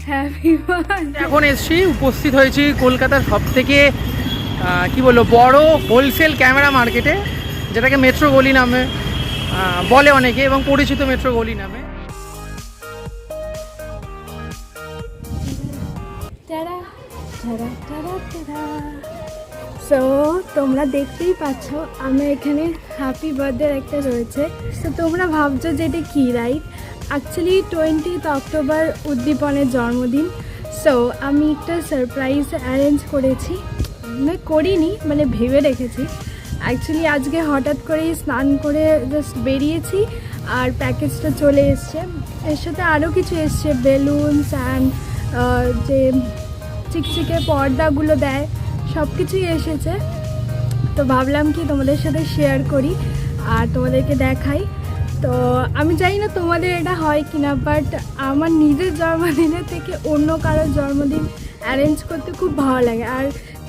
Happy birthday. এখন এসছি, উপস্থিত হয়েছি কলকাতার সবথেকে কি বলবো বড় হোলসেল ক্যামেরা মার্কেটে, যেটাকে মেট্রো গলি নামে বলে অনেকে এবং পরিচিত মেট্রো গলি নামে। সো তোমরা দেখতেই পাচ্ছ আমরা এখানে হ্যাপি বার্থডে একটা রয়েছে। তো তোমরা ভাবছো যে এটা কী, রাইট? অ্যাকচুয়ালি 20 অক্টোবর উদ্দীপনের জন্মদিন। সো আমি একটা সারপ্রাইজ অ্যারেঞ্জ করেছি, মানে করিনি, মানে ভেবে রেখেছি। অ্যাকচুয়ালি আজকে হঠাৎ করেই স্নান করে জাস্ট বেরিয়েছি আর প্যাকেজটা চলে এসছে। এর সাথে আরও কিছু এসছে, বেলুনস অ্যান্ড যে চিকচিকে পর্দাগুলো দেয়, সব কিছুই এসেছে। তো ভাবলাম কি তোমাদের সাথে শেয়ার করি আর তোমাদেরকে দেখাই। তো আমি জানি না তোমাদের এটা হয় কি না, বাট আমার নিজের জন্মদিনের থেকে অন্য কারোর জন্মদিন অ্যারেঞ্জ করতে খুব ভালো লাগে। আর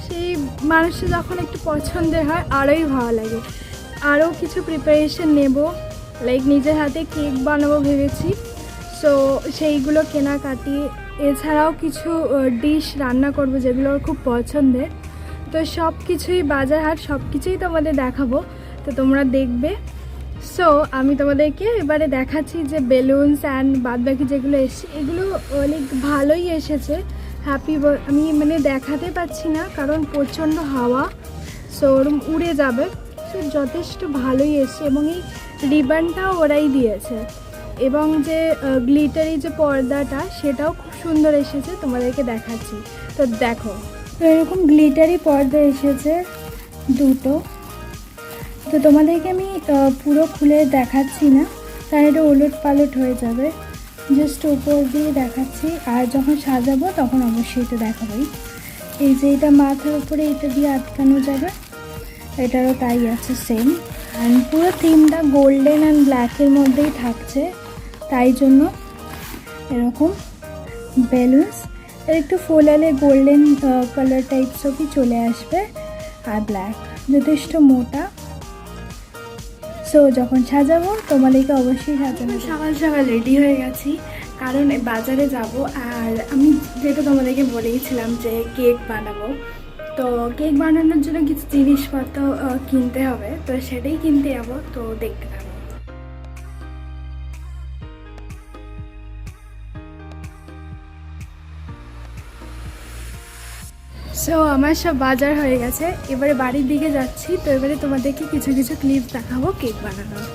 সেই মানুষটা যখন একটু পছন্দের হয় আরোই ভালো লাগে। আরও কিছু প্রিপারেশন নেব, লাইক নিজের হাতে কেক বানাবো ভেবেছি। সো সেইগুলো কেনাকাটি, এছাড়াও কিছু ডিশ রান্না করব যেগুলো ওর খুব পছন্দের। তো সব কিছুই বাজার হাট সব কিছুই তোমাদের দেখাবো, তো তোমরা দেখবে। সো আমি তোমাদেরকে এবারে দেখাচ্ছি যে বেলুনস অ্যান্ড বাদবাকি যেগুলো এসছে এগুলো অনেক ভালোই এসেছে। আমি মানে দেখাতে পাচ্ছি না কারণ প্রচণ্ড হাওয়া, সো ওরম উড়ে যাবে। সো যথেষ্ট ভালোই এসছে এবং এই রিবনটাও ওরাই দিয়েছে এবং যে গ্লিটারি যে পর্দাটা সেটাও খুব সুন্দর এসেছে, তোমাদেরকে দেখাচ্ছি। তো দেখো, তো এরকম গ্লিটারি পর্দা এসেছে দুটো। তো তোমাদেরকে আমি পুরো খুলে দেখাচ্ছি না, কারণ এটা ওলট পালট হয়ে যাবে, জাস্ট উপর দিয়ে দেখাচ্ছি। আর যখন সাজাবো তখন অবশ্যই এটা দেখাবোই। এই যে এটা মাথার উপরে এটা দিয়ে আটকানো যাবে, এটারও তাই আছে সেম। অ্যান্ড পুরো থিমটা গোল্ডেন অ্যান্ড ব্ল্যাকের মধ্যেই থাকছে, তাই জন্য এরকম বেলুনস এর একটু ফোলালে গোল্ডেন কালার টাইপসও চলে আসবে আর ব্ল্যাক যথেষ্ট মোটা। সো যখন সাজাবো তোমাদেরকে অবশ্যই সাজাবো। সকাল সকাল রেডি হয়ে গেছি কারণ বাজারে যাব। আর আমি যেটা তোমাদেরকে বলেইছিলাম যে কেক বানাবো, তো কেক বানানোর জন্য কিছু জিনিসপত্র কিনতে হবে, তো সেটাই কিনতে যাবো। তো দেখতে পাবো। সো আমার সব বাজার হয়ে গেছে, এবারে বাড়ির দিকে যাচ্ছি। তো এবারে তোমাদেরকে কিছু কিছু ক্লিপ দেখাবো কেক বানানোর।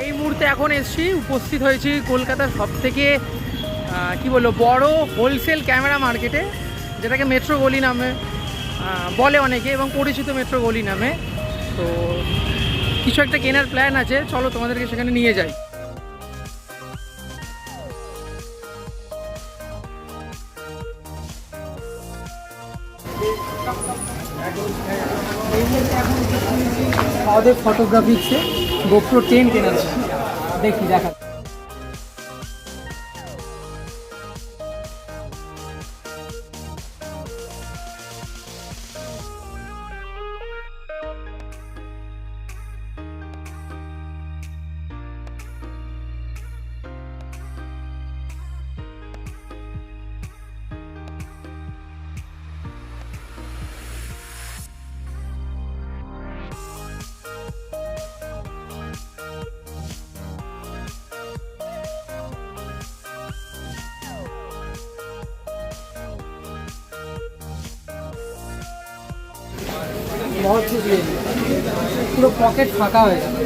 এই মুহূর্তে এখন এসছি, উপস্থিত হয়েছি কলকাতার সবথেকে কি বলবো বড় হোলসেল ক্যামেরা মার্কেটে, যেটাকে মেট্রো গলি নামে বলে অনেকে এবং পরিচিত মেট্রো গলি নামে। তো কিছু একটা কেনার প্ল্যান আছে, চলো তোমাদেরকে সেখানে নিয়ে যাই। আমাদের ফটোগ্রাফিক্সে গোপ্রো 10 কেনার জন্য দেখি দেখা। পুরো পকেট ফাঁকা হয়ে যাবে,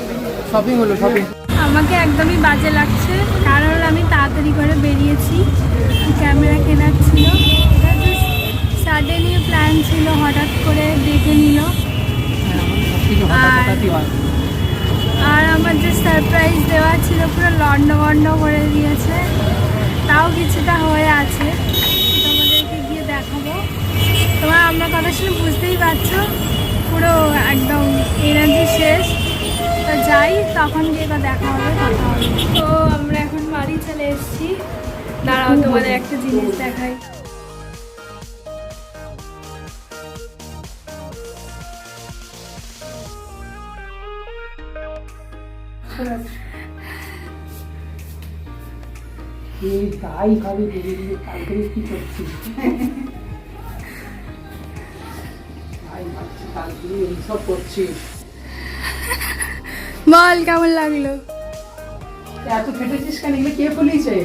শপিং হলো শপিং। আমাকে একদমই বাজে লাগছে কারণ আমি তাড়াতাড়ি করে বেরিয়েছি, ক্যামেরা কেনার ছিল। এটা জাস্ট সাডেনলি প্ল্যান ছিল, হঠাৎ করে ডেকে নিল। আর আমার যে সারপ্রাইজ দেওয়া ছিল পুরো লন্ডভন্ড করে দিয়েছে, তাও কিছুটা হয়ে আছে, তোমাদেরকে গিয়ে দেখাবো। তোমার আপনার কথা শুনে বুঝতেই পারছো পুরো একদম এনার্জি শেষ। তো যাই, তখন গিয়ে দেখা হবে, কথা হবে। তো আমরা এখন বাড়ি চলে এসেছি। দাঁড়াও দাঁড়াও তোমাদের একটা জিনিস দেখাই। তাই ভাবে কালকে কি করছিস? এইসব করছিস, বল কেমন লাগলো? এত ফেটেছিস কেন? এগুলো কে ফুলিয়েছে?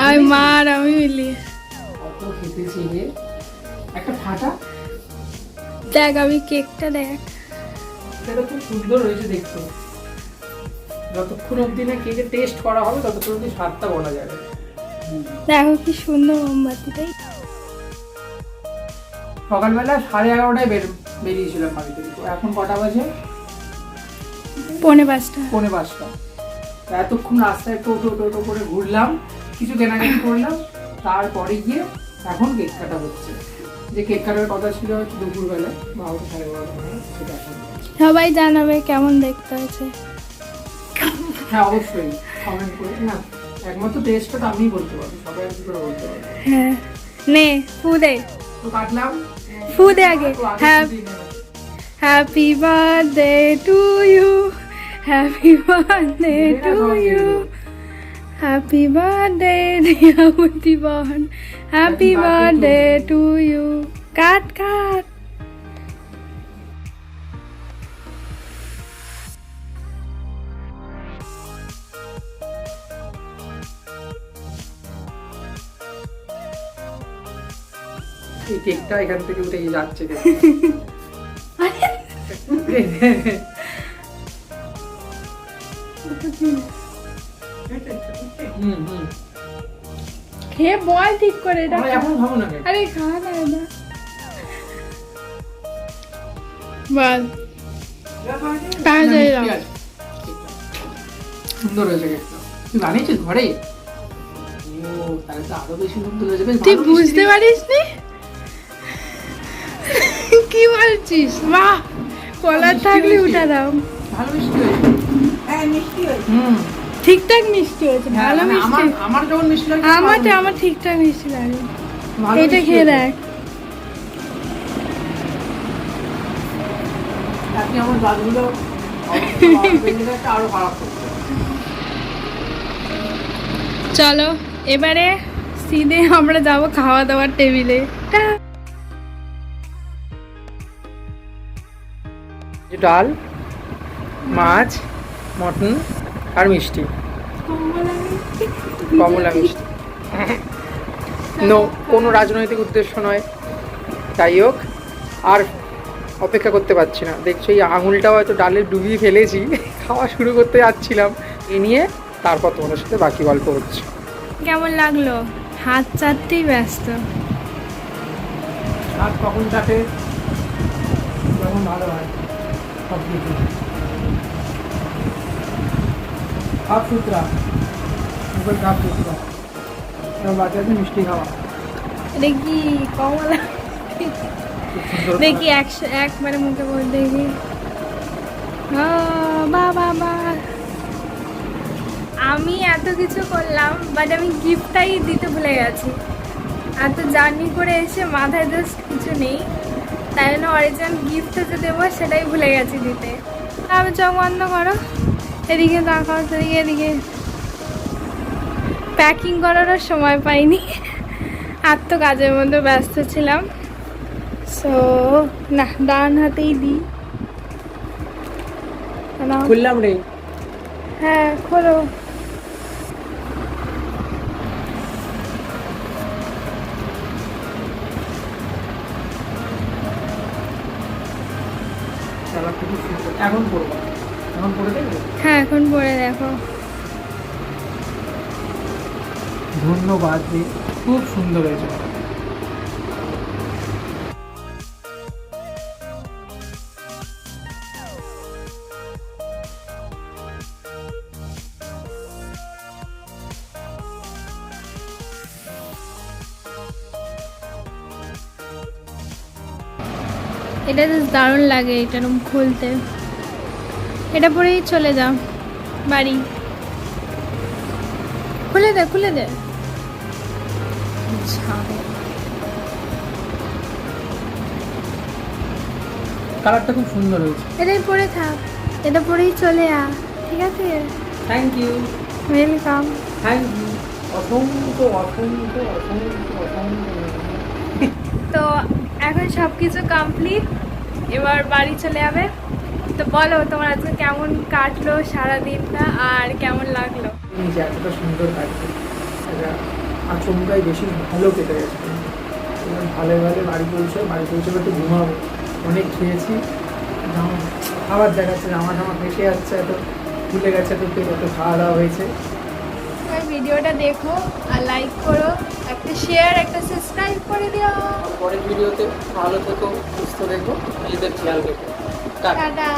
আর মার আমি মিলি কত ফেটেছে রে, একটা ফাটা। দেখ আমি কেকটা দেখ, এটা খুব সুন্দর হয়েছে দেখতে। যতক্ষণ অব্দি না কেকের টেস্ট করা হবে ততক্ষণ অব্দি স্বাদটা বলা যাবে। দেখো কি সুন্দর মোমবাতিটাই। সকালবেলা 11:30টায় বেরিয়েছিলাম বাড়ি থেকে। এখন কটা বাজে? 4:45। 4:45। এতক্ষণ রাস্তায় টোটো টোটো করে ঘুরলাম, কিছু কেনাকাটি করলাম, তারপরে গিয়ে এখন কেক কাটা হচ্ছে। যে কেক কাটার কথা ছিল হয়তো দুপুরবেলা 12টা 12:30, সেটা এখন সবাই জানাবে কেমন দেখতে হয়েছে। হ্যাঁ অবশ্যই কমেন্ট করে। না একমাত্র টেস্টটা তো আমিই বলতে পারবো, সবাই আর কি করে বলতে পারবো। হ্যাঁ নে ফু দে, তো কাটলাম, ফু দে আগে। Happy birthday to you, happy birthday to you, happy birthday Riyamati বহন, happy birthday to you. Cut cut. এই কেকটা এখান থেকে উঠে যাচ্ছে। খেয়ে বল ঠিক করে এটা। এখন খাবো না। আরে খা না এটা, বল তাড়াতাড়ি দাও। সুন্দর হয়েছে কেকটা। তুই বানিয়েছিস ঘরে? ও তাহলে তো আরো বেশি সুন্দর হয়েছে। তুই বুঝতে পারিস নি কি বলছিস? বাহ, কলার থাকলে উঠা দাও। ভালো মিষ্টি হয়েছে। হ্যাঁ মিষ্টি হয়েছে। ঠিকঠাক মিষ্টি হয়েছে, ভালো মিষ্টি। আমার যখন মিষ্টি লাগে আমার ঠিকঠাক মিষ্টি লাগে। ভালো এটা মিষ্টি খেয়ে হয়েছে। দেখ। আপনি আমার গাছগুলো আরো খারাপ করছে। চলো এবারে সিধে আমরা যাব খাওয়া দাওয়ার টেবিলে। ডাল, মাছ, মটন আর মিষ্টি, কমলা মিষ্টি। নো, কোনো রাজনৈতিক উদ্দেশ্য নয়। যাই হোক, আর অপেক্ষা করতে পারছি না। দেখছো এই আঙুলটাও হয়তো ডালে ডুবিয়ে ফেলেছি, খাওয়া শুরু করতে যাচ্ছিলাম। এ নিয়ে তারপর তোমাদের সাথে বাকি গল্প হচ্ছে। কেমন লাগলো? হাত চাটতেই ব্যস্ত। হাত কখন চাটে যখন ভালো হয় সব কিছু। হাফ সুতরা, মুখের হাফ সুতরা। বাচ্চাদের মিষ্টি খাওয়া দেখি কমলা, দেখি একবারে মুখে বল দেখি। বাবা আমি এত কিছু করলাম, বাট আমি গিফটটাই দিতে ভুলে গেছি। এত জার্নি করে এসে মাথায় জাস্ট কিছু নেই, তাই জন্য অরিজিনাল গিফটটা যে দেবো সেটাই ভুলে গেছি দিতে। আমি চোখ বন্ধ করো, এদিকে তাকাও, সেদিকে এদিকে। প্যাকিং করারও সময় পাইনি, আর তো কাজের মধ্যে ব্যস্ত ছিলাম। সো না, ডান হাতেই দিই। খুললাম রে। হ্যাঁ খোলো। এখন পড়বো, এখন পড়ে দেখবো। হ্যাঁ এখন পরে দেখো। ধন্যবাদ রে, খুব সুন্দর হয়েছে। এটা জাস্ট দারুণ লাগে এটা এরকম খুলতে। এটা পরেই চলে যাও বাড়ি। খুলে দে খুলে দে। ছাড়ে। কালারটা খুব সুন্দর হয়েছে। এটাই পরে থাক, এটা পরেই চলে ঠিক আছে? Thank you. Welcome. Thank you. অসংখ্য অসংখ্য অসংখ্য অসংখ্য। তো এখন সব কিছু কমপ্লিট, এবার বাড়ি চলে যাবে। তো বলো তোমার আজকে কেমন কাটলো সারা দিনটা আর কেমন লাগলো? নিজে এতটা সুন্দর কাটছে, এটা আচমকাই বেশি ভালো কেটে গেছে। এবার ভালো ভালো বাড়ি পৌঁছে একটু ঘুমাবো। অনেক খেয়েছি, খাবার দেখাচ্ছে, জামা ফেটে যাচ্ছে, এত ভুলে গেছে, এত খাওয়া দাওয়া হয়েছে। ভিডিওটা দেখো আর লাইক করো, একটা শেয়ার, একটা সাবস্ক্রাইব করে দিও। পরের ভিডিওতে ভালো থেকো, সুস্থ থেকো, নিজেদের খেয়াল রেখো। টাটা। টাটা।